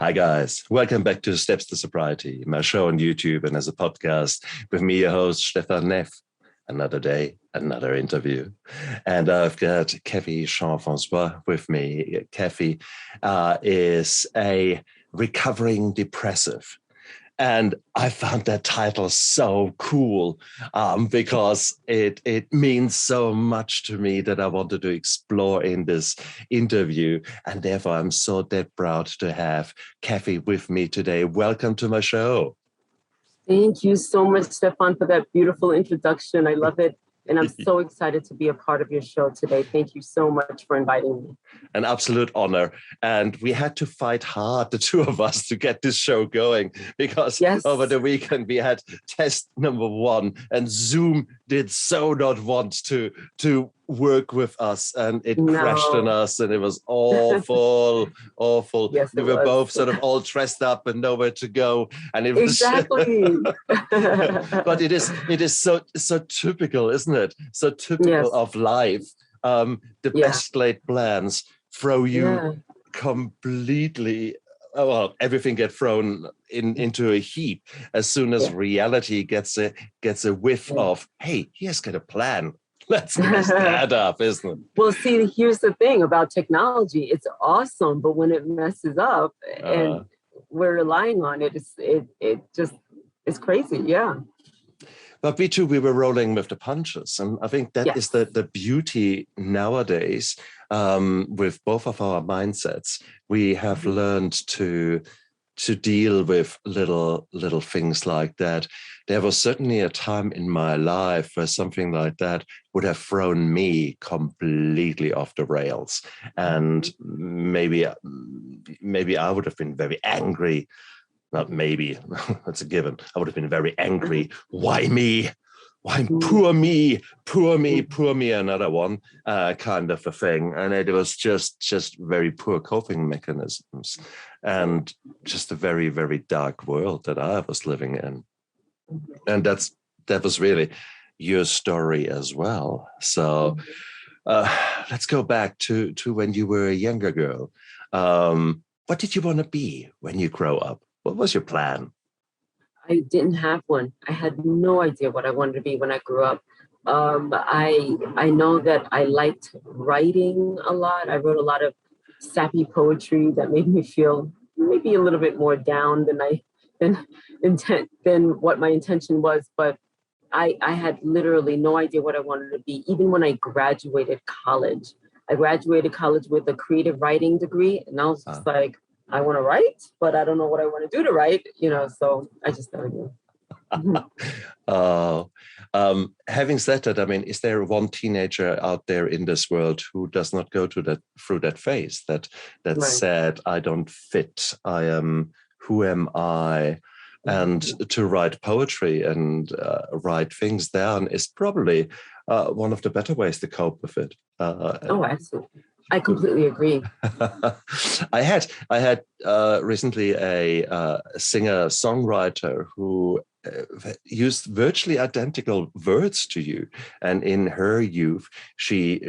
Hi, guys. Welcome back to Steps to Sobriety, my show on YouTube and as a podcast with me, your host, Stefan Neff. Another day, another interview. And I've got Cathy Francois with me. Cathy is a recovering depressive. And I found that title so cool because it means so much to me that I wanted to explore in this interview. And therefore, I'm so dead proud to have Cathy with me today. Welcome to my show. Thank you so much, Stefan, for that beautiful introduction. I love it. And I'm so excited to be a part of your show today. Thank you so much for inviting me. An absolute honor. And we had to fight hard, the two of us, to get this show going because over the weekend we had test number 1 and Zoom did so not want to work with us and it crashed on us and it was awful. Yes, we were both sort of all dressed up and nowhere to go. And it was exactly. But it is so typical, isn't it? So typical of life. The best laid plans throw you completely. Well, everything gets thrown into a heap as soon as reality gets a whiff of, hey, here's got a plan. Let's mess that up, isn't it? Well, see, here's the thing about technology. It's awesome, but when it messes up and we're relying on it, it just is crazy. Yeah. But we were rolling with the punches. And I think that is the beauty nowadays with both of our mindsets. We have learned to deal with little things like that. There was certainly a time in my life where something like that would have thrown me completely off the rails. And maybe I would have been very angry. Not maybe, that's a given. I would have been very angry. Why me? Why poor me, another one, kind of a thing. And it was just very poor coping mechanisms and just a very, very dark world that I was living in. And that was really your story as well. So let's go back to when you were a younger girl. What did you want to be when you grow up? What was your plan? I didn't have one. I had no idea what I wanted to be when I grew up. I know that I liked writing a lot. I wrote a lot of sappy poetry that made me feel maybe a little bit more down than what my intention was. But I had literally no idea what I wanted to be. Even when I graduated college, with a creative writing degree, and I was just like, I want to write, but I don't know what I want to do to write, so I just never knew. Having said that, I mean, is there one teenager out there in this world who does not go through that phase that said, I don't fit, who am I? And to write poetry and write things down is probably one of the better ways to cope with it. Absolutely. I completely agree. I had recently a singer-songwriter who used virtually identical words to you, and in her youth, she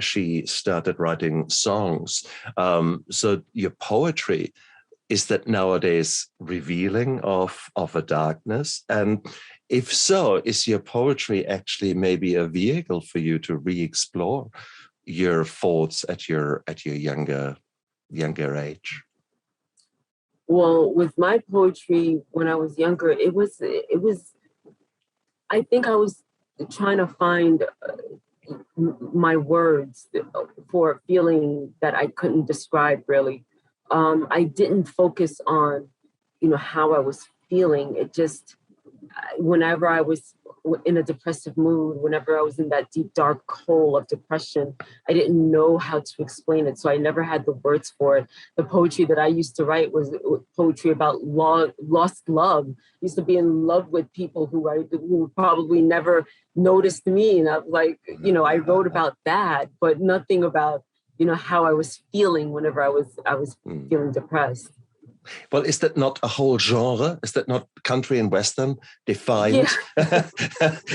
started writing songs. So your poetry, is that nowadays revealing of a darkness? And if so, is your poetry actually maybe a vehicle for you to re-explore your thoughts at your younger age? Well, with my poetry when I was younger, it was I think I was trying to find my words for a feeling that I couldn't describe really. I didn't focus on how I was feeling. It just, whenever I was in a depressive mood, whenever I was in that deep, dark hole of depression, I didn't know how to explain it. So I never had the words for it. The poetry that I used to write was poetry about lost love. I used to be in love with people who probably never noticed me. And I was like, I wrote about that, but nothing about, how I was feeling whenever I was feeling depressed. Well, is that not a whole genre? Is that not country and western defined? Yeah.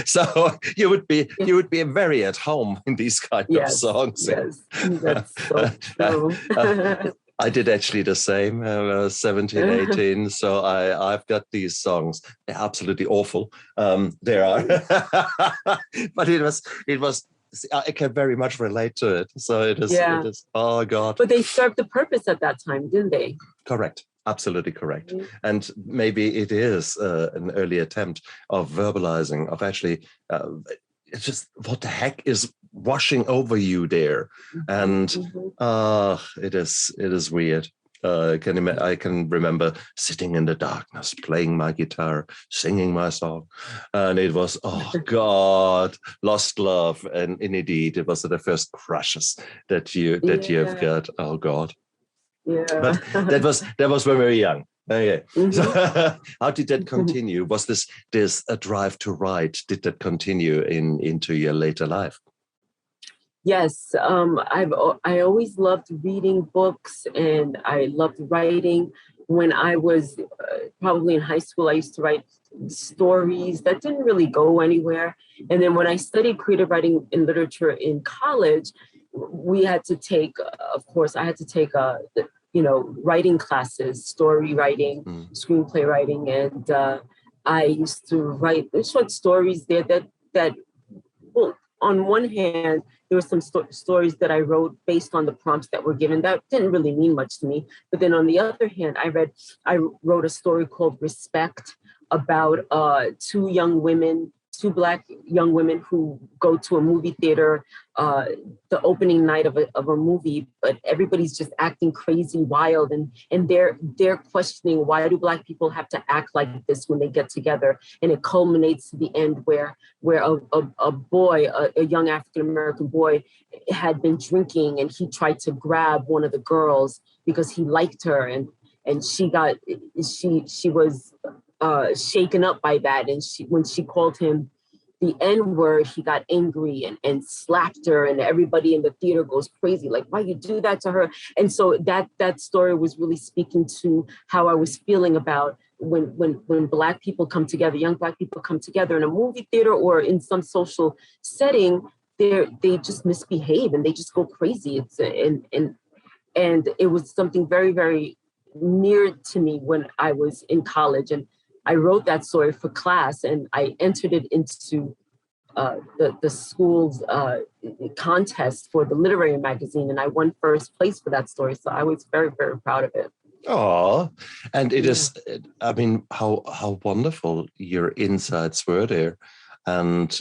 So you would be very at home in these kind of songs. Yes, that's so true. I did actually the same. I was 17, 18. So I've got these songs. They're absolutely awful. There are, but it was. I can very much relate to it. So it is. Yeah. It is. Oh God. But they served the purpose at that time, didn't they? Correct. Absolutely correct. Mm-hmm. And maybe it is an early attempt of verbalizing, of actually, it's just what the heck is washing over you there, and it is weird. I can remember sitting in the darkness, playing my guitar, singing my song, and it was, oh God, lost love, and indeed it was the first crushes that you've got. Oh God. Yeah. But that was when we were young. Okay. So how did that continue? Was this a drive to write? Did that continue into your later life? Yes, I always loved reading books, and I loved writing. When I was probably in high school, I used to write stories that didn't really go anywhere. And then when I studied creative writing and literature in college, we had to take, of course, I had to take writing classes, story writing, screenplay writing, and I used to write short stories there that well, on one hand, there were some stories that I wrote based on the prompts that were given that didn't really mean much to me. But then on the other hand, I wrote a story called Respect about two Black young women who go to a movie theater, the opening night of a movie, but everybody's just acting crazy, wild, and they're questioning, why do Black people have to act like this when they get together? And it culminates to the end where a boy, a young African-American boy, had been drinking, and he tried to grab one of the girls because he liked her, and she was shaken up by that. And when she called him the N-word, he got angry and slapped her, and everybody in the theater goes crazy, like, why you do that to her? And so that story was really speaking to how I was feeling about when Black people come together, young Black people come together in a movie theater or in some social setting, they just misbehave and they just go crazy. And it was something very, very near to me when I was in college. And I wrote that story for class, and I entered it into the school's contest for the literary magazine, and I won first place for that story. So I was very, very proud of it. Oh, and it is, I mean, how wonderful your insights were there. And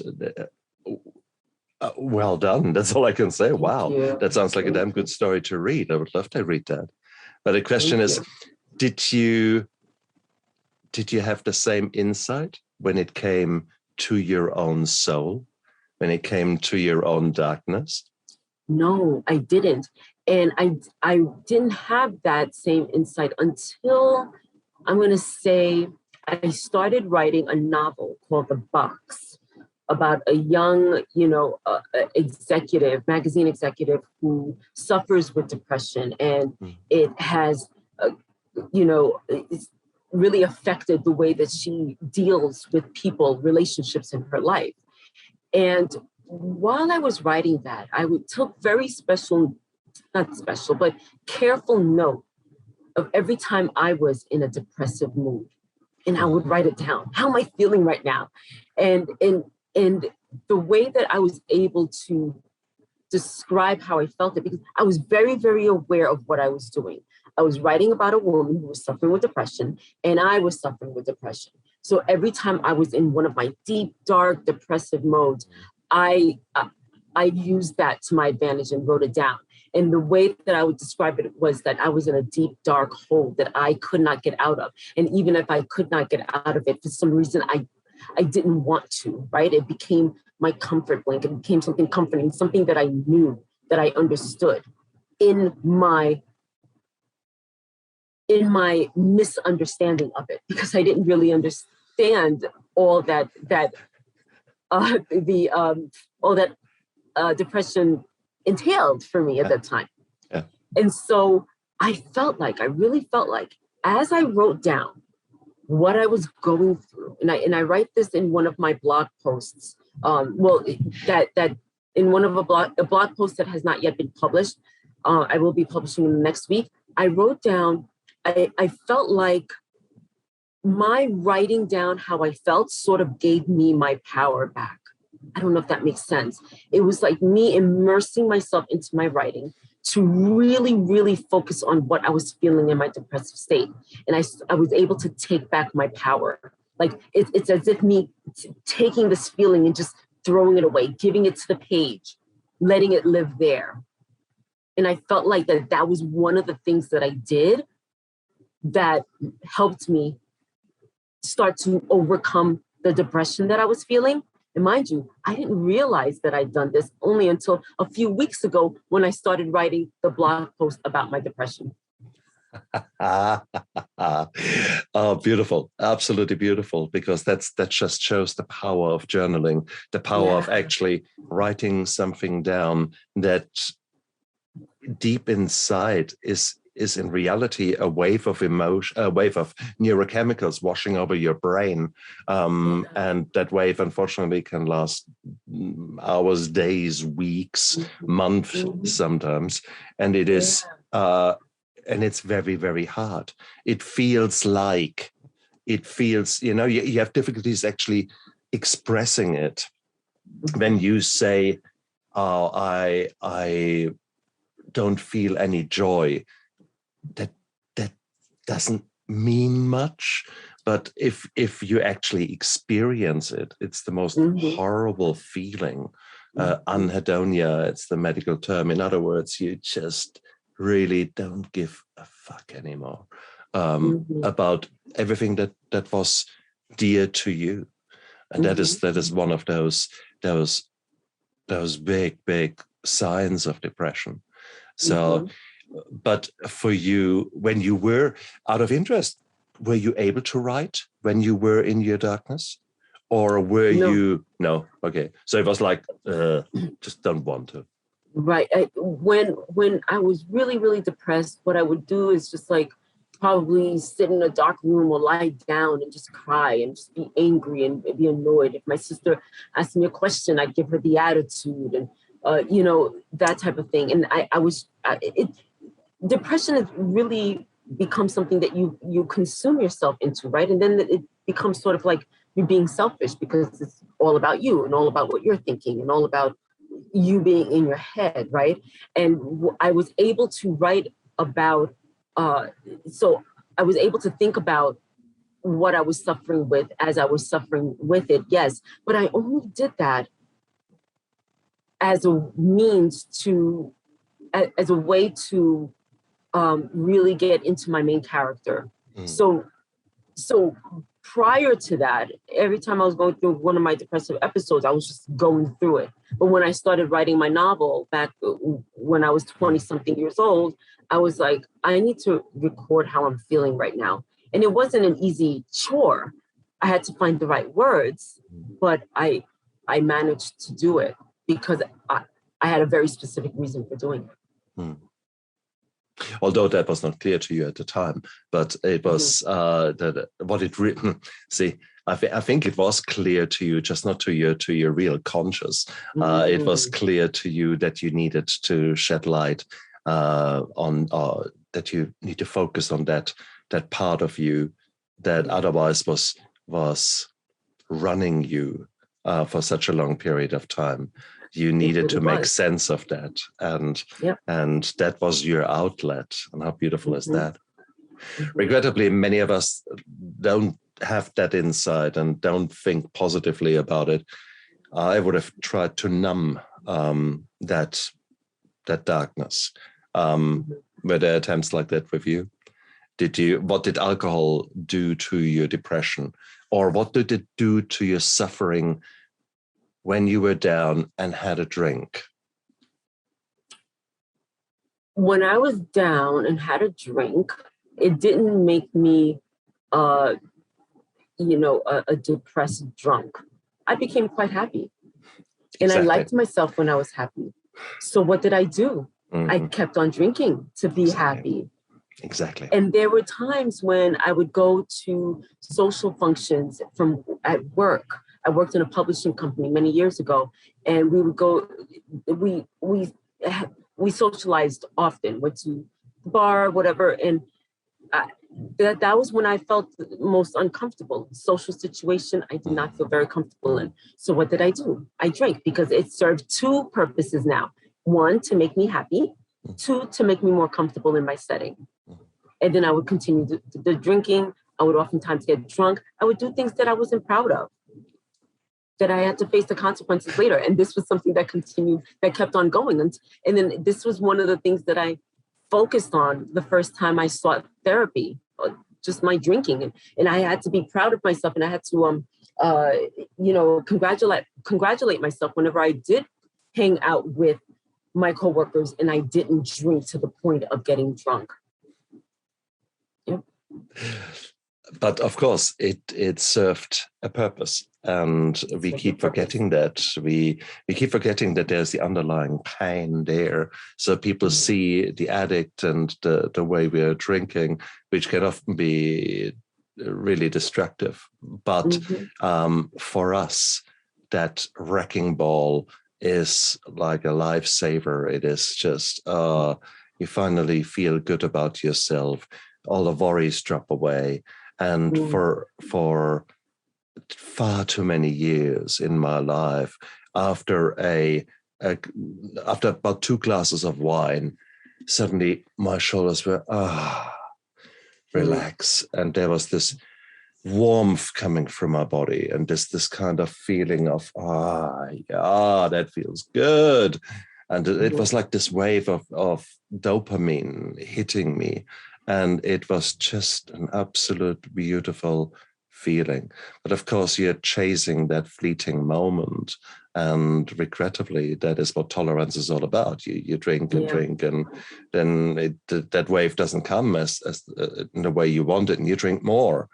well done. That's all I can say. Wow. That sounds like a damn good story to read. I would love to read that. But the question is, did you have the same insight when it came to your own soul, when it came to your own darkness? No, I didn't. And I didn't have that same insight until, I'm going to say, I started writing a novel called The Box about a young, magazine executive who suffers with depression. And it has, it's really affected the way that she deals with people, relationships in her life. And while I was writing that, took very careful note of every time I was in a depressive mood. And I would write it down. How am I feeling right now? And the way that I was able to describe how I felt it, because I was very, very aware of what I was doing. I was writing about a woman who was suffering with depression, and I was suffering with depression. So every time I was in one of my deep, dark, depressive modes, I used that to my advantage and wrote it down. And the way that I would describe it was that I was in a deep, dark hole that I could not get out of. And even if I could not get out of it, for some reason, I didn't want to, right? It became my comfort blanket. It became something comforting, something that I knew, that I understood in my misunderstanding of it, because I didn't really understand all that depression entailed for me at that time. Yeah. And so I really felt like, as I wrote down what I was going through, and I write this in one of my blog posts, that in one of a blog post that has not yet been published, I will be publishing in the next week. I wrote down, I felt like my writing down how I felt sort of gave me my power back. I don't know if that makes sense. It was like me immersing myself into my writing to really, really focus on what I was feeling in my depressive state. And I was able to take back my power. Like it's as if me taking this feeling and just throwing it away, giving it to the page, letting it live there. And I felt like that was one of the things that I did that helped me start to overcome the depression that I was feeling. And mind you, I didn't realize that I'd done this only until a few weeks ago when I started writing the blog post about my depression. Oh, beautiful. Absolutely beautiful, because that just shows the power of journaling, the power of actually writing something down that deep inside is in reality a wave of emotion, a wave of neurochemicals washing over your brain. And that wave, unfortunately, can last hours, days, weeks, months, sometimes. And it is, and it's very, very hard. It feels, you have difficulties actually expressing it. When you say, oh, I don't feel any joy, that doesn't mean much. But if you actually experience it, it's the most horrible feeling. Anhedonia, it's the medical term. In other words, you just really don't give a fuck anymore about everything that was dear to you. And that is one of those big signs of depression. So, but for you, when you were, out of interest, were you able to write when you were in your darkness? Or were you, no? Okay. So it was like, just don't want to. Right. When I was really, really depressed, what I would do is just like probably sit in a dark room or lie down and just cry and just be angry and be annoyed. If my sister asked me a question, I'd give her the attitude and, that type of thing. And depression has really become something that you consume yourself into, right? And then it becomes sort of like you're being selfish because it's all about you and all about what you're thinking and all about you being in your head, right? And I was able to write about, so I was able to think about what I was suffering with as I was suffering with it, yes. But I only did that as a means to, as a way to really get into my main character. So prior to that, every time I was going through one of my depressive episodes, I was just going through it. But when I started writing my novel back when I was 20 something years old, I was like, I need to record how I'm feeling right now. And it wasn't an easy chore. I had to find the right words, but I managed to do it because I had a very specific reason for doing it. Although that was not clear to you at the time, but it was that what it written. See, I think it was clear to you, just not to your real conscious. It was clear to you that you needed to shed light on, that you need to focus on that part of you that otherwise was running you for such a long period of time. You needed to make sense of that, and that was your outlet. And how beautiful is that? Regrettably, many of us don't have that insight and don't think positively about it. I would have tried to numb that darkness. Were there attempts like that with you? What did alcohol do to your depression, or what did it do to your suffering when you were down and had a drink? When I was down and had a drink, it didn't make me, a depressed drunk. I became quite happy. And I liked myself when I was happy. So what did I do? I kept on drinking to be happy. Exactly. And there were times when I would go to social functions at work. I worked in a publishing company many years ago, and we would go. We socialized often. Went to bar, whatever. And that was when I felt the most uncomfortable. Social situation, I did not feel very comfortable in. So what did I do? I drank because it served two purposes now. One, to make me happy. Two, to make me more comfortable in my setting. And then I would continue the drinking. I would oftentimes get drunk. I would do things that I wasn't proud of, that I had to face the consequences later. And this was something that continued, that kept on going. And then this was one of the things that I focused on the first time I sought therapy, just my drinking. And I had to be proud of myself. And I had to, congratulate myself whenever I did hang out with my coworkers and I didn't drink to the point of getting drunk. Yeah. But of course, it served a purpose, and we keep forgetting that. We keep forgetting that there's the underlying pain there. So people see the addict and the way we are drinking, which can often be really destructive. But for us, that wrecking ball is like a lifesaver. It is just you finally feel good about yourself. All the worries drop away. And for far too many years in my life, after after about 2 glasses of wine, suddenly my shoulders were relax, and there was this warmth coming from my body, and this kind of feeling of that feels good, and it was like this wave of dopamine hitting me. And it was just an absolute beautiful feeling. But of course, you're chasing that fleeting moment. And regrettably, that is what tolerance is all about. You drink and drink, and then that wave doesn't come as in the way you want it, and you drink more.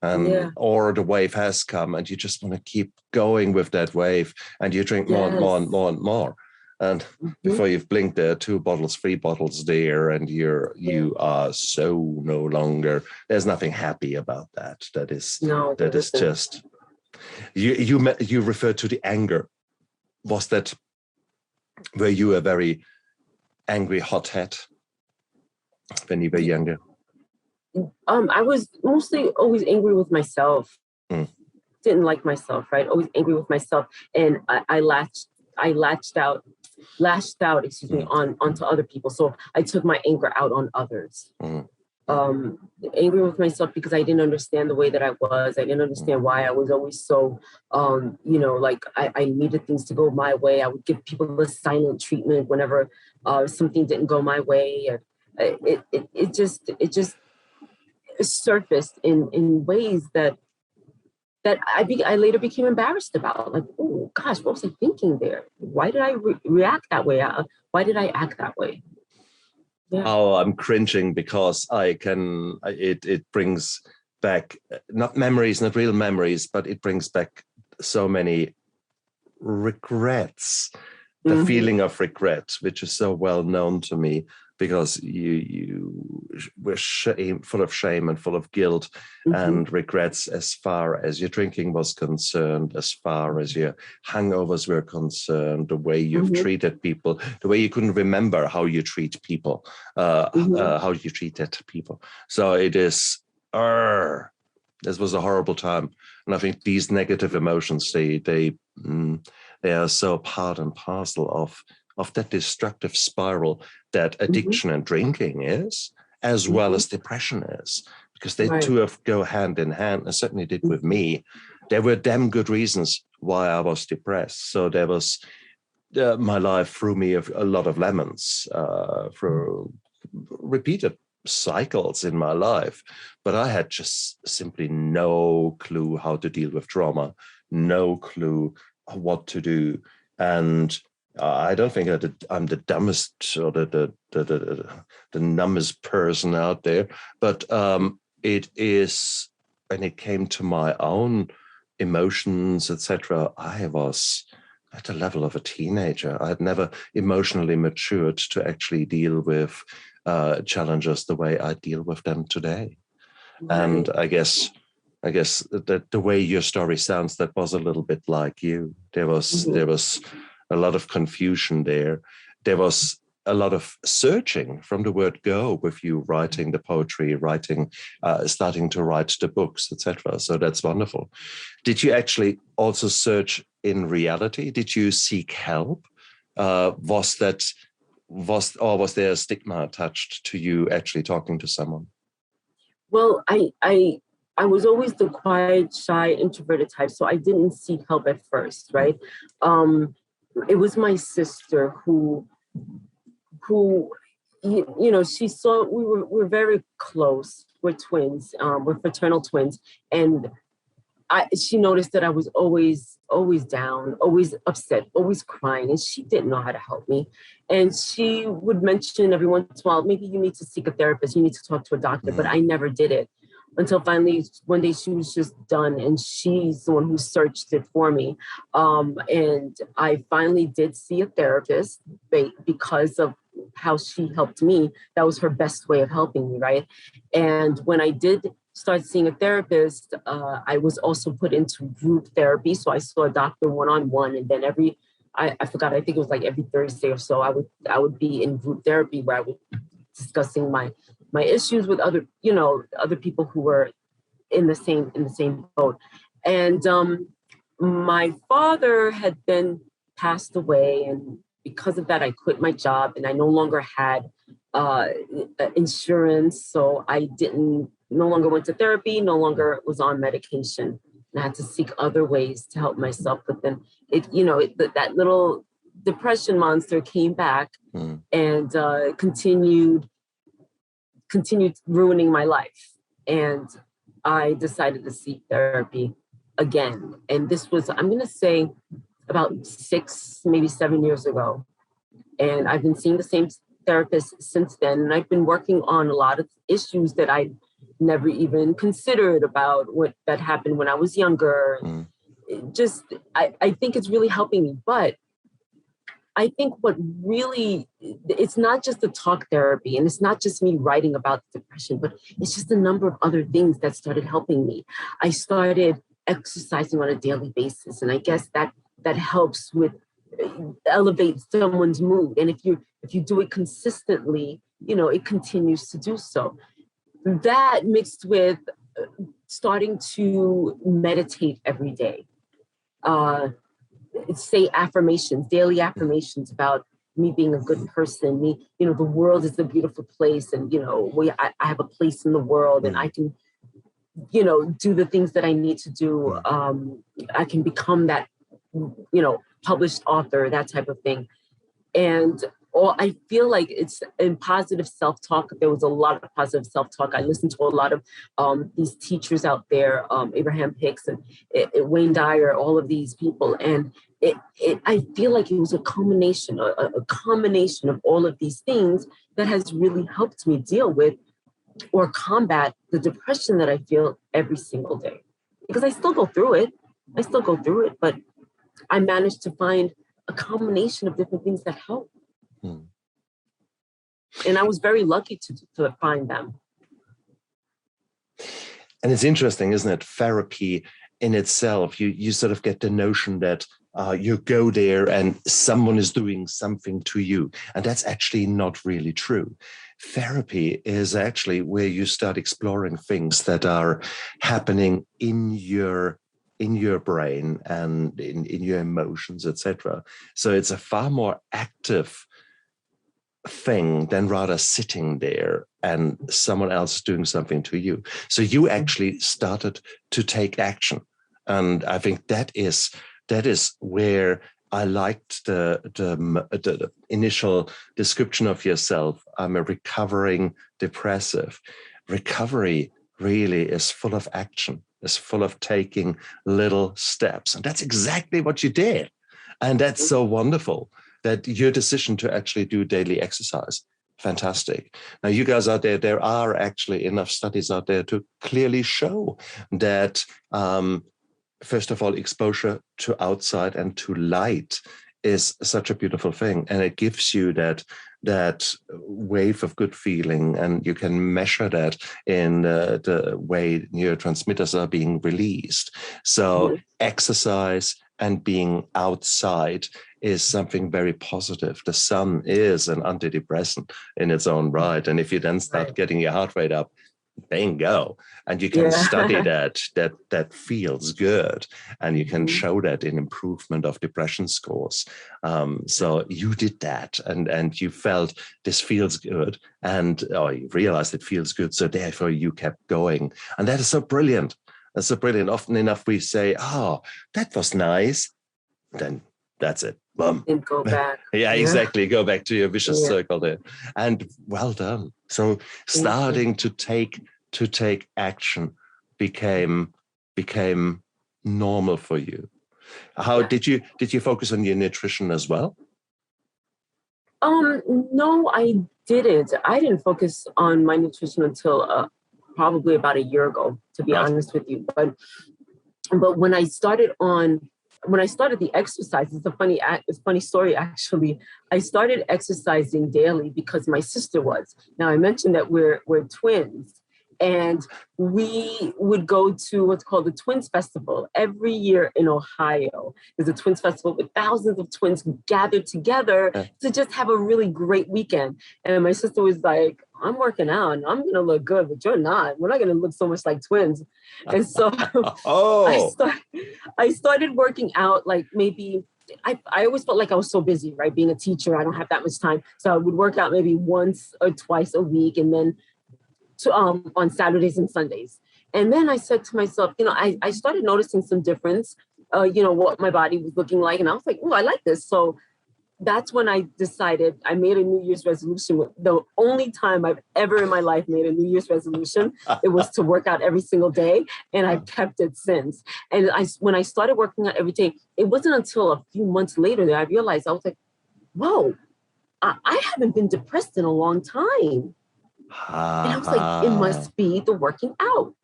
Or the wave has come, and you just want to keep going with that wave, and you drink more and more and more and more. And before you've blinked, there are 2 bottles, 3 bottles there, and you are so no longer. There's nothing happy about that. That is just. You referred to the anger. Were you a very angry hothead when you were younger? I was mostly always angry with myself. Didn't like myself, right? Always angry with myself, and I lashed out, onto other people. So I took my anger out on others. Angry with myself because I didn't understand the way that I was. I didn't understand why I was always so, like I needed things to go my way. I would give people a silent treatment whenever something didn't go my way. It just surfaced in ways that I later became embarrassed about. Like, oh gosh, what was I thinking there? Why did I react that way? Why did I act that way? Yeah. Oh, I'm cringing because it brings back not real memories, but it brings back so many regrets. The feeling of regret, which is so well known to me, because you were full of shame and full of guilt and regrets as far as your drinking was concerned, as far as your hangovers were concerned, the way you've treated people, the way you couldn't remember how you treat people, how you treated people. So it is, this was a horrible time. And I think these negative emotions, they are so part and parcel of that destructive spiral that addiction and drinking is, as well as depression is, because they two go hand in hand, and certainly did with me. There were damn good reasons why I was depressed. So there was, my life threw me a lot of lemons for repeated cycles in my life, but I had just simply no clue how to deal with trauma, no clue what to do. And I don't think I'm the dumbest or the numbest person out there, but it is, when it came to my own emotions, etc., I was at the level of a teenager. I had never emotionally matured to actually deal with challenges the way I deal with them today. And I guess that the way your story sounds, that was a little bit like you. There was a lot of confusion there. There was a lot of searching from the word go with you writing the poetry, writing, starting to write the books, etc. So that's wonderful. Did you actually also search in reality? Did you seek help? Was there a stigma attached to you actually talking to someone? Well, I was always the quiet, shy, introverted type, so I didn't seek help at first, right? It was my sister who she saw we're very close. We're twins. We're fraternal twins, and she noticed that I was always down, always upset, always crying, and she didn't know how to help me. And she would mention every once in a while, maybe you need to seek a therapist, you need to talk to a doctor, but I never did it until finally one day she was just done, and she's the one who searched it for me. And I finally did see a therapist because of how she helped me. That was her best way of helping me, right? And when I did start seeing a therapist, I was also put into group therapy. So I saw a doctor one-on-one, and then I forgot, I think it was like every Thursday or so, I would be in group therapy where I was discussing my issues with other people who were in the same boat. And my father had then passed away, and because of that, I quit my job, and I no longer had insurance, so I no longer went to therapy, no longer was on medication. And I had to seek other ways to help myself. But then that little depression monster came back and continued ruining my life. And I decided to seek therapy again. And this was, I'm going to say, about 6, maybe 7 years ago. And I've been seeing the same therapist since then. And I've been working on a lot of issues that I never even considered about what that happened when I was younger. I think it's really helping me. But I think it's not just the talk therapy, and it's not just me writing about depression, but it's just a number of other things that started helping me. I started exercising on a daily basis, and I guess that helps with elevate someone's mood. And if you do it consistently, it continues to do so. That mixed with starting to meditate every day, say affirmations, daily affirmations about me being a good person, the world is a beautiful place, and I have a place in the world, and I can do the things that I need to do. I can become that published author, that type of thing. And I feel like it's in positive self-talk. There was a lot of positive self-talk. I listened to a lot of these teachers out there, Abraham Hicks and Wayne Dyer, all of these people. And I feel like it was a combination of all of these things that has really helped me deal with or combat the depression that I feel every single day. Because I still go through it. But I managed to find a combination of different things that help. And I was very lucky to find them. And it's interesting, isn't it? Therapy in itself, you sort of get the notion that you go there and someone is doing something to you. And that's actually not really true. Therapy is actually where you start exploring things that are happening in your brain and in your emotions, etc. So it's a far more active thing than rather sitting there and someone else doing something to you. So you actually started to take action. And I think that is where I liked the initial description of yourself. I'm a recovering depressive. Recovery really is full of action, is full of taking little steps. And that's exactly what you did. And that's so wonderful, that your decision to actually do daily exercise. Fantastic. Now, you guys out there are actually enough studies out there to clearly show that, first of all, exposure to outside and to light is such a beautiful thing. And it gives you that wave of good feeling, and you can measure that in the way neurotransmitters are being released. So exercise and being outside is something very positive. The sun is an antidepressant in its own right. And if you then start getting your heart rate up, bingo, and you can study that feels good, and you can show that in improvement of depression scores. So you did that, and you felt this feels good, and you realized it feels good, so therefore you kept going. And that is so brilliant. That's so brilliant. Often enough we say, oh, that was nice, then that's it. Boom. And go back. Yeah, exactly. Go back to your vicious circle there. And well done. So starting to take action became normal for you. How did you focus on your nutrition as well? No, I didn't. I didn't focus on my nutrition until probably about a year ago, to be honest with you. But when I started the exercise, it's a funny story, actually. I started exercising daily because my sister was. Now, I mentioned that we're twins, and we would go to what's called the Twins Festival every year in Ohio. There's a Twins Festival with thousands of twins gathered together to just have a really great weekend. And my sister was like, I'm working out and I'm going to look good, but you're not. We're not going to look so much like twins. And so I started working out, like maybe I always felt like I was so busy, right? Being a teacher, I don't have that much time. So I would work out maybe once or twice a week, and then on Saturdays and Sundays. And then I said to myself, I started noticing some difference, what my body was looking like. And I was like, oh, I like this. So that's when I decided, I made a New Year's resolution. The only time I've ever in my life made a New Year's resolution, it was to work out every single day. And I've kept it since. And when I started working out every day, it wasn't until a few months later that I realized, I was like, whoa, I haven't been depressed in a long time. And I was like, it must be the working out.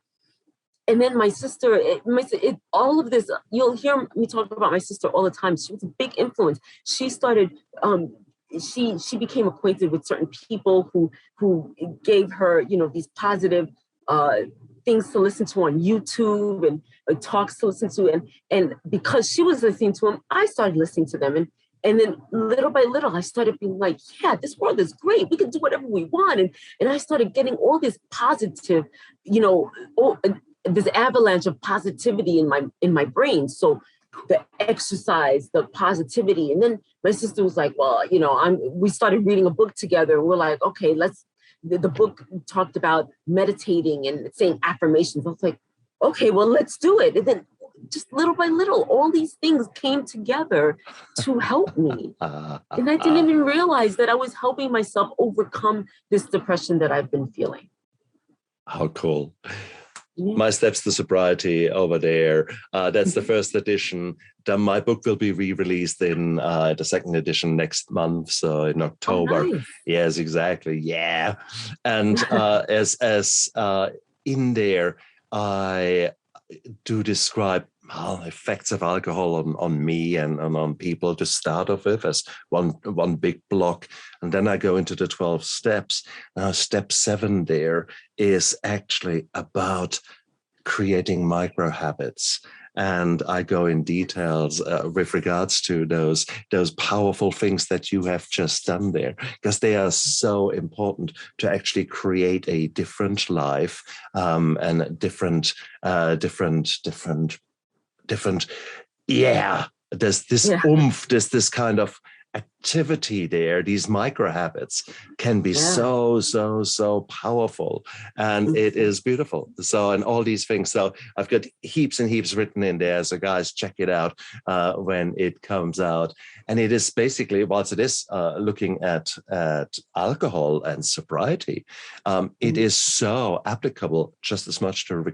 And then my sister, all of this, you'll hear me talk about my sister all the time. She was a big influence. She started, she became acquainted with certain people who gave her, these positive things to listen to on YouTube and talks to listen to. And because she was listening to them, I started listening to them. And then little by little, I started being like, yeah, this world is great. We can do whatever we want. And I started getting all this positive, this avalanche of positivity in my brain. So the exercise, the positivity. And then my sister was like, well, we started reading a book together. And we're like, okay, the book talked about meditating and saying affirmations. I was like, okay, well, let's do it. And then just little by little, all these things came together to help me. And I didn't even realize that I was helping myself overcome this depression that I've been feeling. How cool. My Steps to Sobriety over there. That's the first edition. My book will be re-released in the second edition next month, so in October. Oh, nice. Yes, exactly. Yeah. And as in there, I do describe effects of alcohol on me and on people to start off with as one big block. And then I go into the 12 steps. Now, step 7 there is actually about creating micro habits. And I go in details with regards to those powerful things that you have just done there, because they are so important to actually create a different life and different. Yeah, there's this oomph, there's this kind of activity there. These micro habits can be so powerful, and it is beautiful. So, and all these things. So I've got heaps and heaps written in there. So guys, check it out when it comes out. And it is basically, whilst it is looking at alcohol and sobriety, it is so applicable just as much to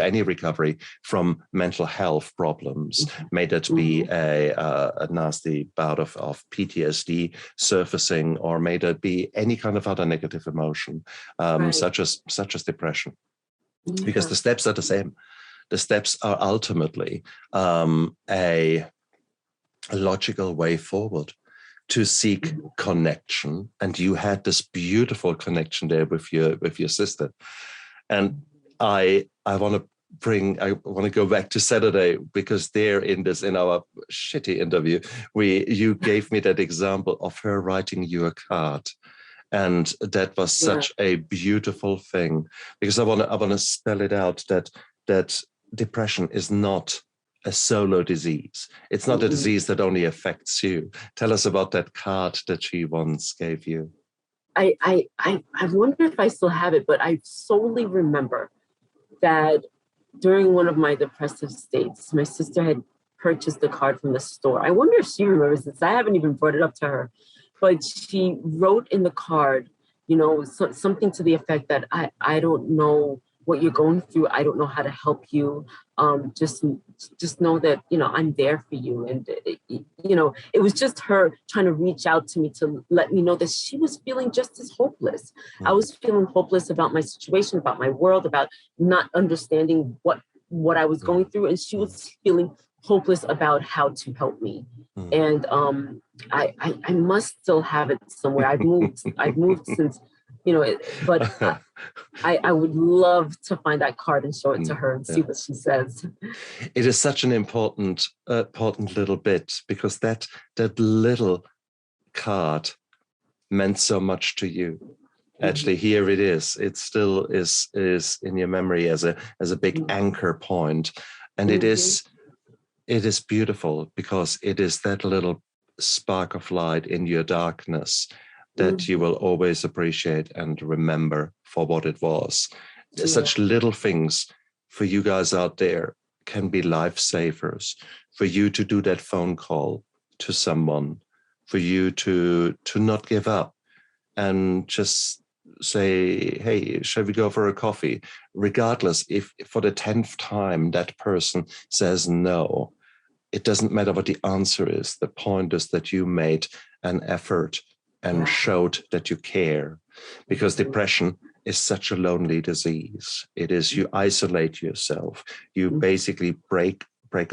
any recovery from mental health problems. May that be a nasty bout of PTSD surfacing, or may that be any kind of other negative emotion, such as depression. Because the steps are the same. The steps are ultimately a logical way forward to seek connection. And you had this beautiful connection there with your sister. And I want to I want to go back to Saturday, because there in our shitty interview, you gave me that example of her writing you a card. And that was such a beautiful thing, because I want to spell it out that depression is not a solo disease. It's not a disease that only affects you. Tell us about that card that she once gave you. I wonder if I still have it, but I solely remember that during one of my depressive states, my sister had purchased the card from the store. I wonder if she remembers this. I haven't even brought it up to her, but she wrote in the card, something to the effect that I don't know what you're going through. I don't know how to help you. Just know that, I'm there for you. And, it was just her trying to reach out to me to let me know that she was feeling just as hopeless. I was feeling hopeless about my situation, about my world, about not understanding what I was going through. And she was feeling hopeless about how to help me. And I must still have it somewhere. I've moved since, but I would love to find that card and show it to her and see what she says. It is such an important little bit, because that little card meant so much to you. Actually, here it is. It still is in your memory as a big anchor point, and it is beautiful, because it is that little spark of light in your darkness that you will always appreciate and remember for what it was. Such little things for you guys out there can be lifesavers. For you to do that phone call to someone, for you to not give up and just say, hey, shall we go for a coffee? Regardless if for the 10th time that person says no, it doesn't matter what the answer is. The point is that you made an effort and showed that you care, because depression is such a lonely disease. It is, you isolate yourself. You basically break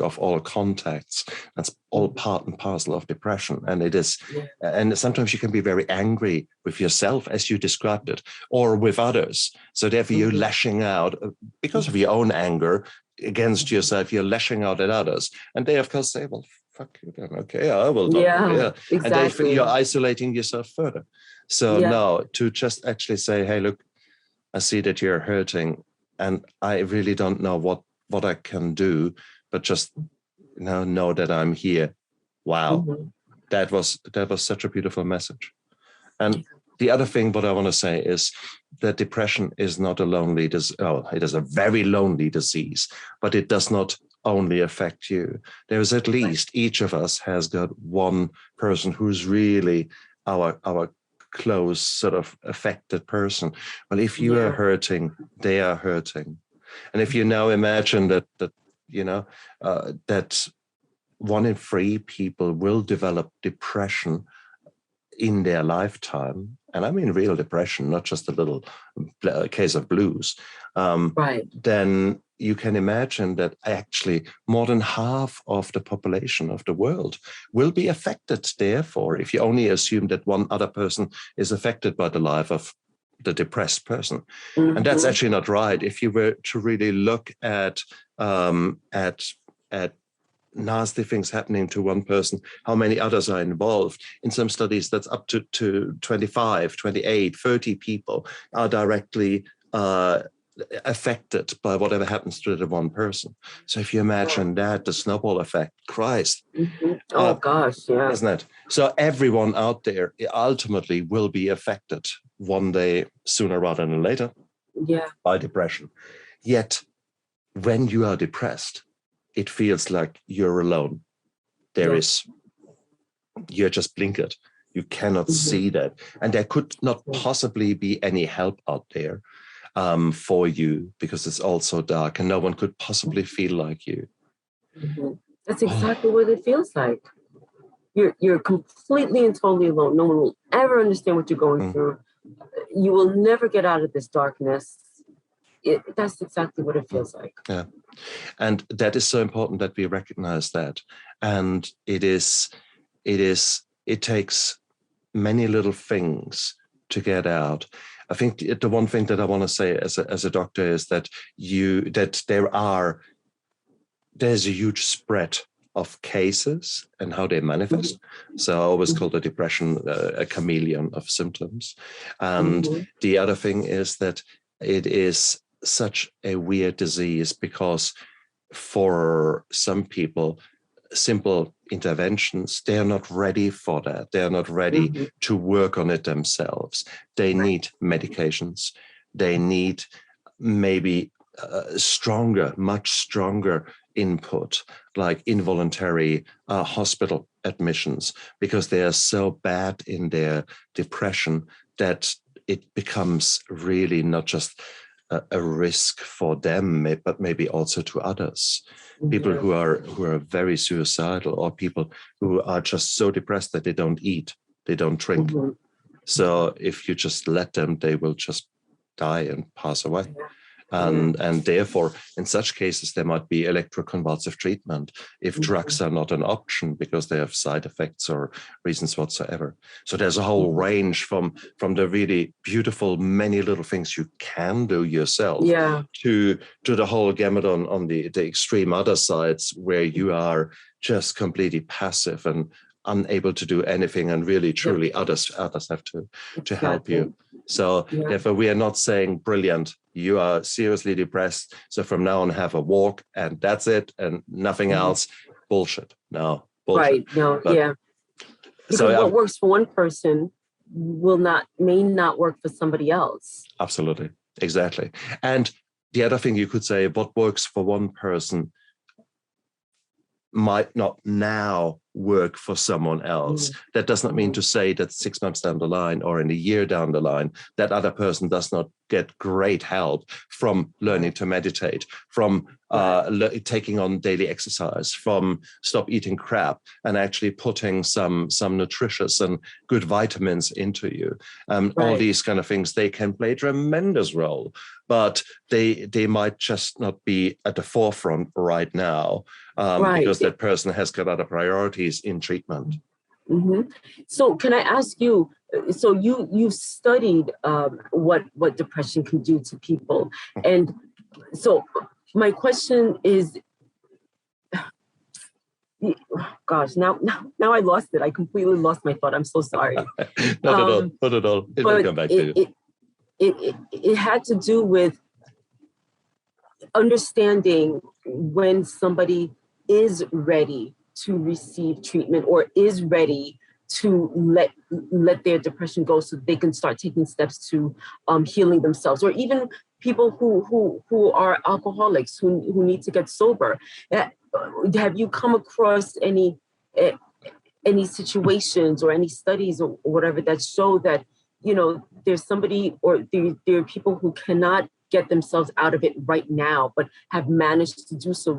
off all contacts. That's all part and parcel of depression. And it is, and sometimes you can be very angry with yourself, as you described it, or with others. So therefore you're lashing out because of your own anger against yourself. You're lashing out at others. And they, of course, say, well, fuck you then. Okay, I will not. Exactly. And you're isolating yourself further. So now to just actually say, hey, look, I see that you're hurting, and I really don't know what I can do, but just know that I'm here. Wow. That was such a beautiful message. And the other thing what I want to say is that depression is not a lonely disease. Oh, it is a very lonely disease, but it does not only affect you. There is at least, each of us has got one person who's really our close sort of affected person. Well, if you are hurting, they are hurting. And if you now imagine that that 1 in 3 people will develop depression in their lifetime, and I mean real depression, not just a little case of blues, then you can imagine that actually more than half of the population of the world will be affected. Therefore, if you only assume that one other person is affected by the life of the depressed person. And that's actually not right. If you were to really look at nasty things happening to one person, how many others are involved? In some studies, that's up to 25, 28, 30 people are directly affected by whatever happens to the one person. So if you imagine that, the snowball effect, Christ. Oh, gosh, yeah. Isn't it? So everyone out there ultimately will be affected one day, sooner rather than later, by depression. Yet, when you are depressed, it feels like you're alone. You're just blinkered. You cannot see that. And there could not possibly be any help out there for you, because it's all so dark and no one could possibly feel like you. That's exactly what it feels like. You're completely and totally alone. No one will ever understand what you're going through. You will never get out of this darkness. That's exactly what it feels like. Yeah. And that is so important that we recognize that. And it takes many little things to get out. I think the one thing that I want to say as a doctor is that there's a huge spread of cases and how they manifest. So I always call the depression a chameleon of symptoms. And the other thing is that it is such a weird disease because for some people, simple interventions, they are not ready for that. They are not ready to work on it themselves. They need medications. They need maybe much stronger input, like involuntary hospital admissions, because they are so bad in their depression that it becomes really not just a risk for them, but maybe also to others. People who are very suicidal, or people who are just so depressed that they don't eat, they don't drink. So if you just let them, they will just die and pass away. And therefore, in such cases, there might be electroconvulsive treatment if drugs are not an option because they have side effects or reasons whatsoever. So there's a whole range from the really beautiful many little things you can do yourself to the whole gamut on the extreme other sides where you are just completely passive and unable to do anything, and really truly others have to help you. So therefore, we are not saying brilliant, you are seriously depressed, so from now on have a walk and that's it and nothing else. Bullshit. No, bullshit. Right. No. But, because so, what works for one person may not work for somebody else. Absolutely. Exactly. And the other thing you could say, what works for one person might not now work for someone else. That does not mean to say that 6 months down the line or in a year down the line, that other person does not get great help from learning to meditate, from taking on daily exercise, from stop eating crap and actually putting some nutritious and good vitamins into you. All these kind of things, they can play a tremendous role, but they might just not be at the forefront right now because that person has got other priorities in treatment. So can I ask you, so you've studied what depression can do to people. And so my question is, gosh, now I lost it. I completely lost my thought. I'm so sorry. Not at all. It will come back to you. It had to do with understanding when somebody is ready to receive treatment or is ready to let their depression go so they can start taking steps to healing themselves, or even people who are alcoholics who need to get sober. Have you come across any situations or any studies or whatever that show that, you know, there's somebody or there are people who cannot get themselves out of it right now, but have managed to do so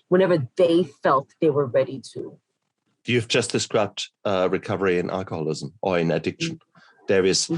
whenever they felt they were ready to? You've just described recovery in alcoholism or in addiction. There is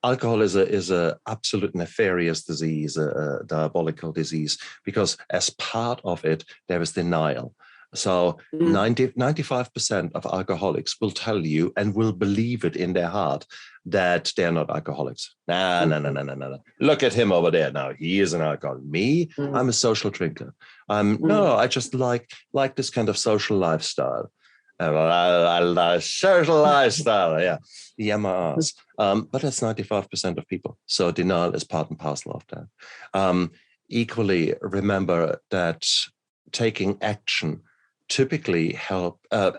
alcohol is a absolute nefarious disease, a diabolical disease, because as part of it, there is denial. So 95% of alcoholics will tell you and will believe it in their heart that they're not alcoholics. No. Look at him over there. Now he is an alcoholic. Me, I'm a social drinker. No, I just like this kind of social lifestyle. Social lifestyle, yeah, my ass. But that's 95% of people. So denial is part and parcel of that. Equally, remember that taking action typically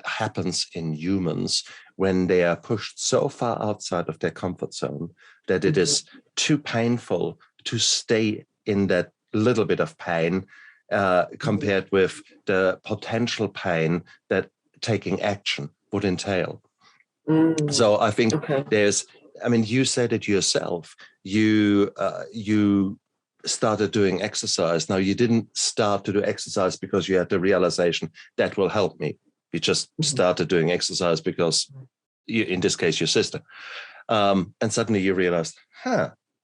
happens in humans when they are pushed so far outside of their comfort zone that it is too painful to stay in that little bit of pain compared with the potential pain that taking action would entail. So I think you said it yourself. You started doing exercise. Now, you didn't start to do exercise because you had the realization that will help me. You just started doing exercise because, in this case, your sister. And suddenly you realized,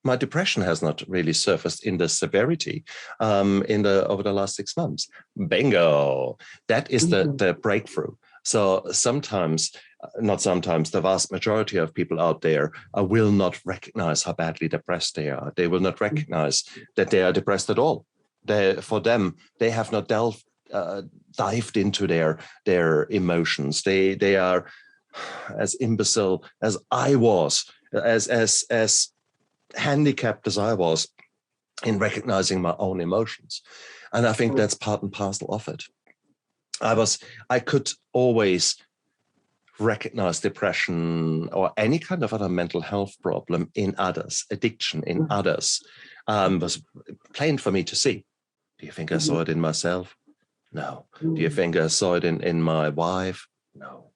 my depression has not really surfaced in the severity over the last 6 months. Bingo. That is the breakthrough. So sometimes, not sometimes, the vast majority of people out there will not recognize how badly depressed they are. They will not recognize that they are depressed at all. For them, they have not dived into their emotions. They are as imbecile as I was, as handicapped as I was in recognizing my own emotions. And I think that's part and parcel of it. I could always recognize depression or any kind of other mental health problem in others, addiction in others, was plain for me to see. Do you think I saw it in myself? No. Do you think I saw it in my wife? No.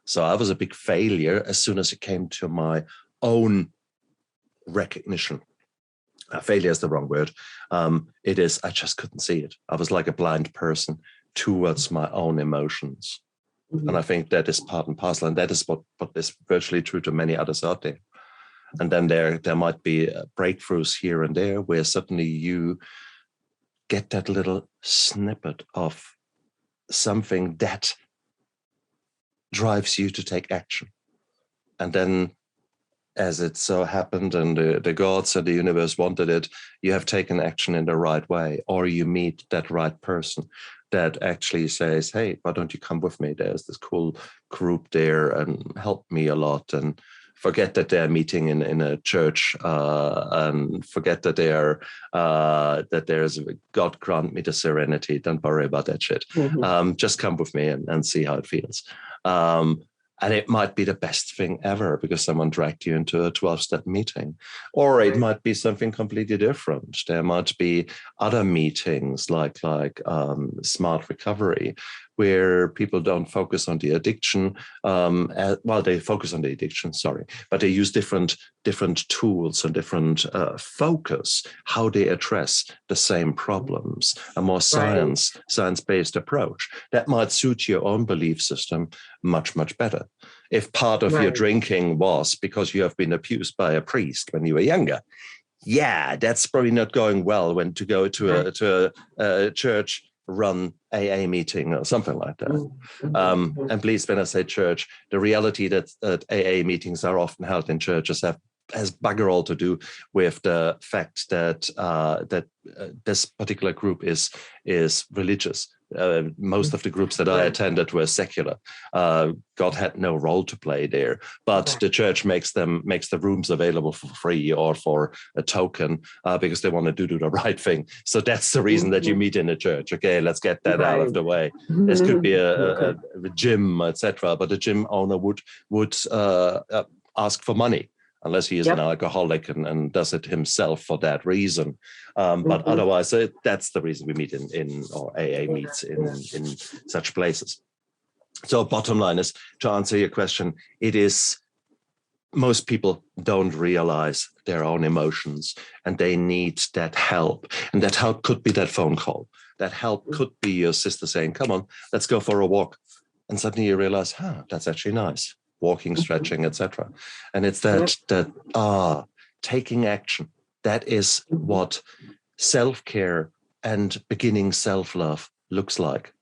So I was a big failure as soon as it came to my own recognition. Failure is the wrong word. It is, I just couldn't see it. I was like a blind person towards my own emotions. And I think that is part and parcel. And that is what is virtually true to many others out there. And then there might be breakthroughs here and there where suddenly you get that little snippet of something that drives you to take action. And then, as it so happened and the gods and the universe wanted it, you have taken action in the right way, or you meet that right person that actually says, hey, why don't you come with me? There's this cool group there and help me a lot. And forget that they're meeting in a church, and forget that that there's God grant me the serenity. Don't worry about that shit. Just come with me and see how it feels. And it might be the best thing ever because someone dragged you into a 12-step meeting. Or it might be something completely different. There might be other meetings like Smart Recovery, where people don't focus on the addiction. They focus on the addiction, but they use different tools and different focus, how they address the same problems, a more science-based approach. That might suit your own belief system much, much better. If part of your drinking was because you have been abused by a priest when you were younger, yeah, that's probably not going well when to go to a church run AA meeting or something like that. And please, when I say church, the reality that AA meetings are often held in churches has bugger all to do with the fact that this particular group is religious. Most of the groups that I attended were secular. God had no role to play there, but the church makes the rooms available for free or for a token because they want to do the right thing. So that's the reason that you meet in a church. Okay, let's get that out of the way. This could be a gym, etc., but the gym owner would ask for money, unless he is an alcoholic and does it himself for that reason. But otherwise, that's the reason we meet in or AA meets in such places. So bottom line is, to answer your question, it is most people don't realize their own emotions and they need that help. And that help could be that phone call. That help could be your sister saying, come on, let's go for a walk. And suddenly you realize, that's actually nice. Walking, stretching, etc. And it's that taking action. That is what self-care and beginning self-love looks like.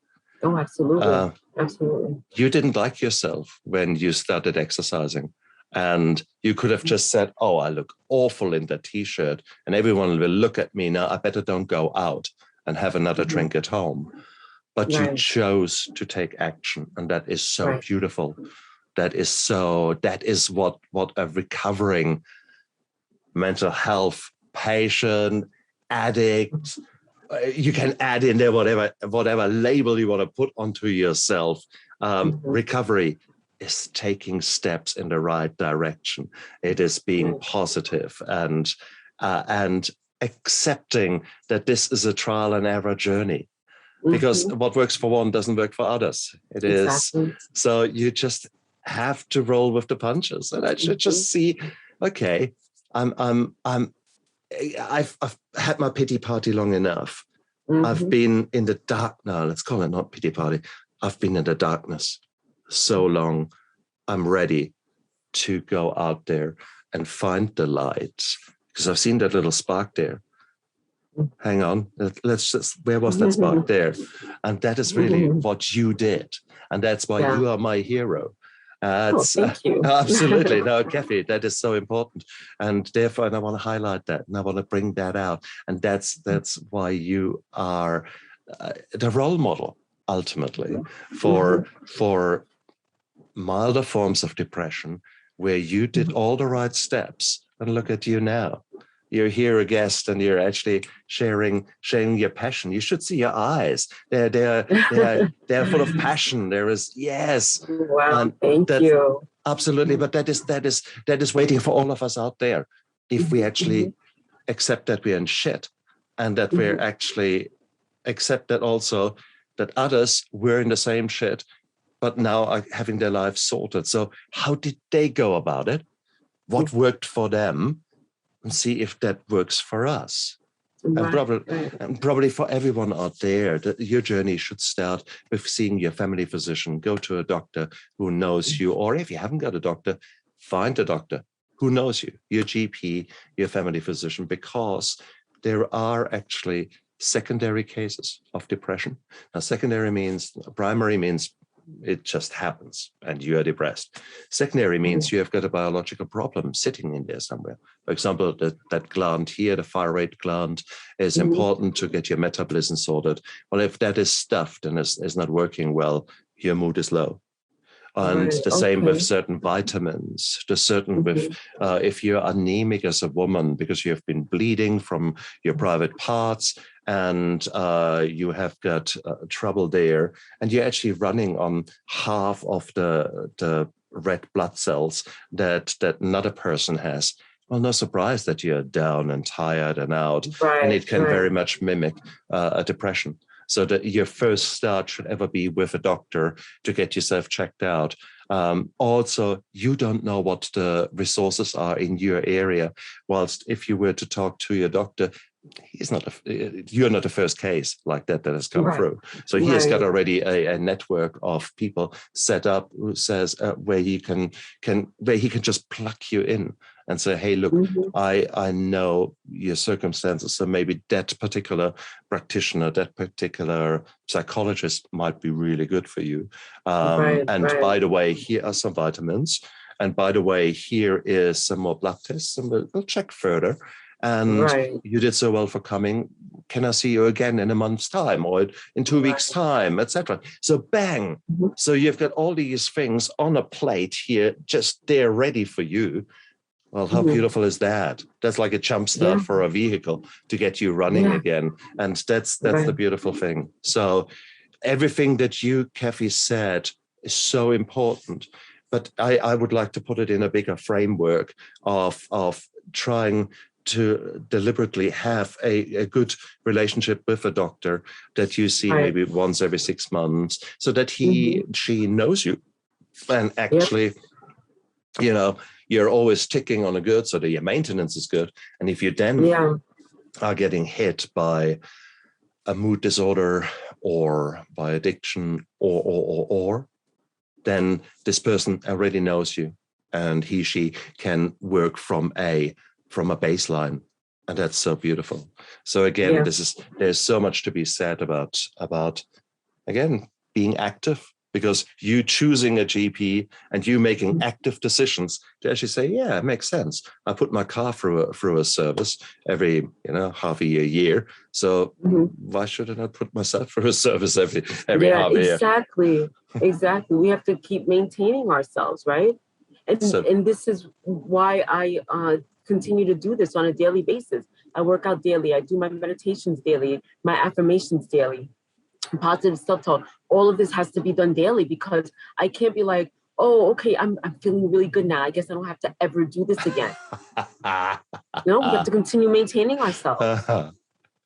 Oh, absolutely. Absolutely. You didn't like yourself when you started exercising. And you could have just said, oh, I look awful in that T-shirt and everyone will look at me now. I better don't go out and have another drink at home. But you chose to take action. And that is so beautiful. That is what a recovering mental health patient, addict, you can add in there whatever label you want to put onto yourself. Recovery is taking steps in the right direction. It is being positive and accepting that this is a trial and error journey. Because what works for one doesn't work for others. It is. So you just have to roll with the punches. And I should just see, okay, I've had my pity party long enough. I've been in the dark now. Let's call it not pity party. I've been in the darkness so long. I'm ready to go out there and find the light because I've seen that little spark there. Hang on, let's just, where was that spark there? And that is really what you did. And that's why you are my hero. Thank you. Absolutely. No, Cathy, that is so important. And therefore, and I want to highlight that, and I want to bring that out. And that's why you are the role model, ultimately, for milder forms of depression, where you did all the right steps. And look at you now. You're here a guest, and you're actually sharing your passion. You should see your eyes. They're full of passion. There is Wow, thank you. Absolutely, but that is waiting for all of us out there. If we actually accept that we're in shit, and that we're actually accept that also that others were in the same shit, but now are having their lives sorted. So how did they go about it? What worked for them? And see if that works for us. And probably for everyone out there, your journey should start with seeing your family physician. Go to a doctor who knows you, or if you haven't got a doctor, find a doctor who knows you, your GP, your family physician, because there are actually secondary cases of depression. Now, primary means it just happens and you are depressed. Secondary means you have got a biological problem sitting in there somewhere. For example, that gland here, the thyroid gland, is important to get your metabolism sorted. Well, if that is stuffed and is not working well, your mood is low. And the same with certain vitamins, with if you're anemic as a woman because you have been bleeding from your private parts and you have got trouble there, and you're actually running on half of the red blood cells that another person has. Well, no surprise that you're down and tired and out, and it can very much mimic a depression. So that your first start should ever be with a doctor to get yourself checked out. Also, you don't know what the resources are in your area. Whilst if you were to talk to your doctor, you're not the first case like that has come through. So he has got already a network of people set up who says where he can just pluck you in and say, hey, look, I know your circumstances, so maybe that particular practitioner, that particular psychologist might be really good for you. By the way, here are some vitamins. And by the way, here is some more blood tests, and we'll check further. And you did so well for coming. Can I see you again in a month's time or in 2 weeks' time, etc.? So bang. So you've got all these things on a plate here, just there ready for you. Well, how beautiful is that? That's like a jump start for a vehicle to get you running again. And that's the beautiful thing. So everything that you, Cathy, said is so important. But I would like to put it in a bigger framework of trying to deliberately have a good relationship with a doctor that you see maybe once every 6 months, so that she knows you. And actually, you're always ticking on a good, so that your maintenance is good. And if you then are getting hit by a mood disorder or by addiction or then this person already knows you, and she can work from a baseline. And that's so beautiful. So again, there's so much to be said about again, being active, because you choosing a GP and you making active decisions to actually say, yeah, it makes sense. I put my car through a service every, half a year. So why shouldn't I put myself through a service every half a year? Exactly. We have to keep maintaining ourselves, right? And this is why I continue to do this on a daily basis. I work out daily. I do my meditations daily, my affirmations daily, positive self-talk. All of this has to be done daily, because I can't be like, oh, okay, I'm feeling really good now. I guess I don't have to ever do this again. We have to continue maintaining ourselves.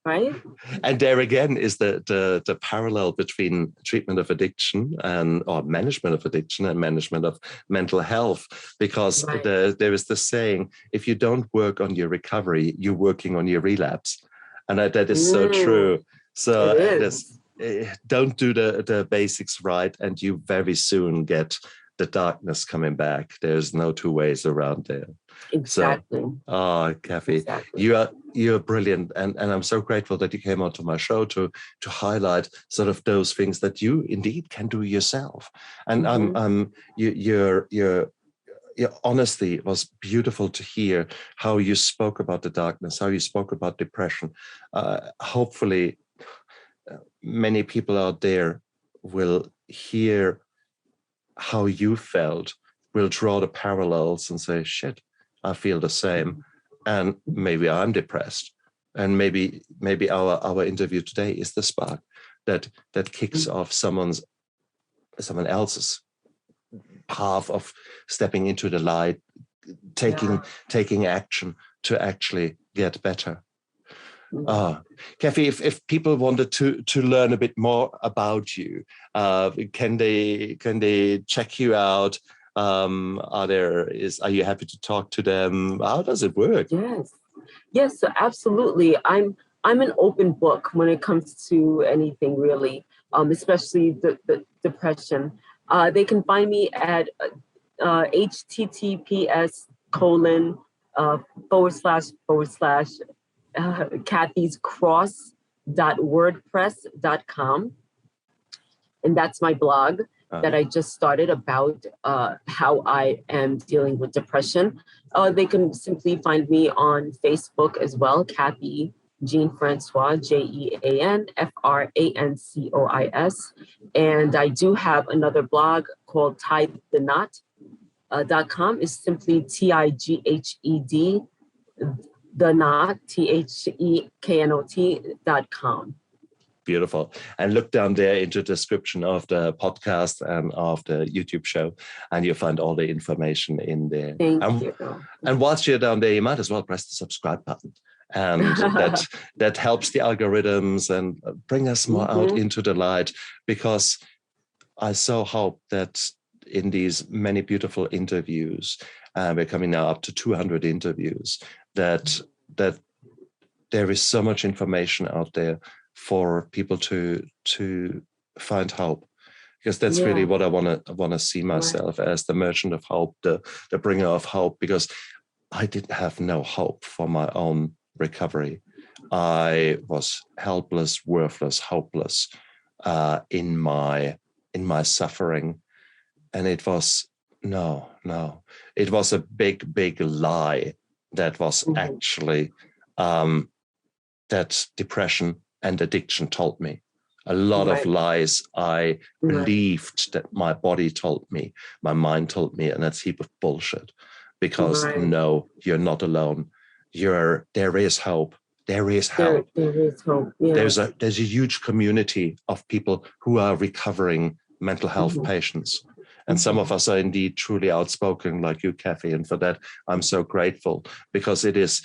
Right. And there again is the parallel between treatment of addiction or management of addiction and management of mental health, because there is the saying, if you don't work on your recovery, you're working on your relapse. And that is so true. So don't do the basics right, and you very soon get the darkness coming back. There's no two ways around there. Exactly. So, oh, Cathy, Exactly. you're brilliant, and I'm so grateful that you came onto my show to highlight sort of those things that you indeed can do yourself. And your honesty was beautiful to hear, how you spoke about the darkness, how you spoke about depression. Hopefully, many people out there will hear how you felt, will draw the parallels and say, shit, I feel the same. And maybe I'm depressed. And maybe our interview today is the spark that kicks off someone else's path of stepping into the light, taking action to actually get better. Cathy, if people wanted to learn a bit more about you, can they check you out? Are you happy to talk to them? How does it work? Yes, absolutely. I'm an open book when it comes to anything, really, especially the depression. They can find me at https:// Cathy's cross.wordpress.com. And that's my blog that I just started about how I am dealing with depression. They can simply find me on Facebook as well, Cathy Jean Francois, JeanFrancois. And I do have another blog called TiedTheKnot.com. It's simply TIGHED, the knot, THEKNOT.com. Beautiful. And look down there into the description of the podcast and of the YouTube show, and you'll find all the information in there. Thank you. And whilst you're down there, you might as well press the subscribe button. And that helps the algorithms and bring us more out into the light, because I so hope that in these many beautiful interviews, we're coming now up to 200 interviews, that there is so much information out there for people to find hope, because that's really what I want to see myself as, the merchant of hope, the bringer of hope, because I didn't have no hope for my own recovery. I was helpless, worthless, hopeless in my suffering, and it was it was a big lie that was actually that depression and addiction told me. A lot of lies I believed that my body told me, my mind told me, and that's a heap of bullshit. Because no, you're not alone. There is hope. There is help. There is hope. Yeah. There's a huge community of people who are recovering mental health patients. And some of us are indeed truly outspoken, like you, Cathy. And for that, I'm so grateful, because it is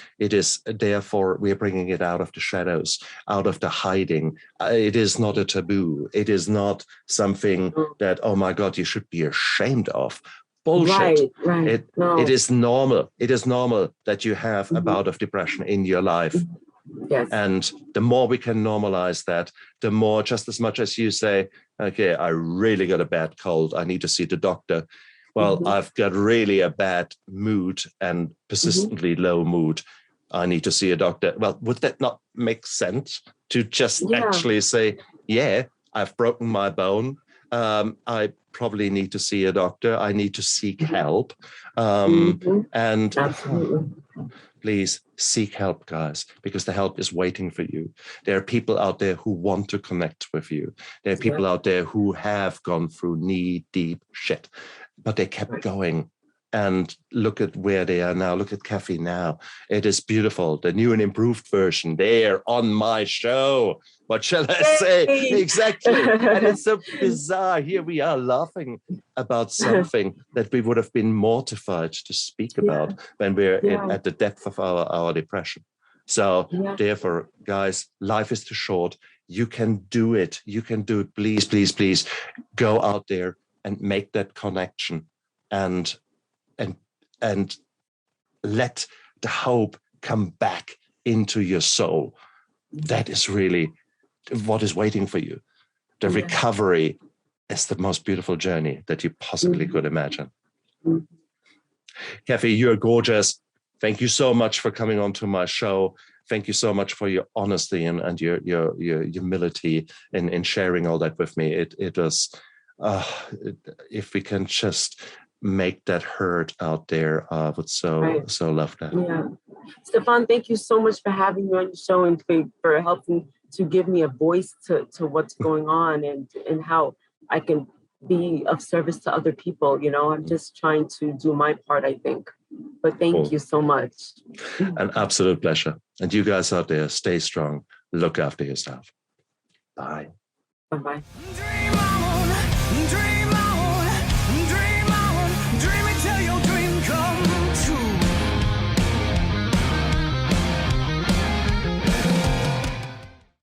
therefore we're bringing it out of the shadows, out of the hiding. It is not a taboo. It is not something that, oh my God, you should be ashamed of. Bullshit. Right. It is normal. It is normal that you have a bout of depression in your life. Yes. And the more we can normalize that, the more, just as much as you say, okay, I really got a bad cold, I need to see the doctor. Well, I've got really a bad mood and persistently low mood, I need to see a doctor. Well, would that not make sense to just actually say, yeah, I've broken my bone, I probably need to see a doctor, I need to seek help. And please seek help, guys, because the help is waiting for you. There are people out there who want to connect with you. There are people out there who have gone through knee-deep shit, but they kept going. And look at where they are now. Look at Cathy now. It is beautiful. The new and improved version there on my show. What shall I say? Exactly. And it's so bizarre. Here we are laughing about something that we would have been mortified to speak about when we're at the depth of our depression. So therefore, guys, life is too short. You can do it. You can do it. Please, please, please go out there and make that connection and let the hope come back into your soul. That is really what is waiting for you. The recovery is the most beautiful journey that you possibly could imagine. Mhm. Cathy, you're gorgeous. Thank you so much for coming on to my show. Thank you so much for your honesty and your humility in sharing all that with me. It was, if we can just make that heard out there, I would so love that. Yeah. Stefan, thank you so much for having me on your show and for helping to give me a voice to what's going on and how I can be of service to other people. You know, I'm just trying to do my part, I think. But thank you so much. An absolute pleasure. And you guys out there, stay strong. Look after yourself. Bye. Bye-bye.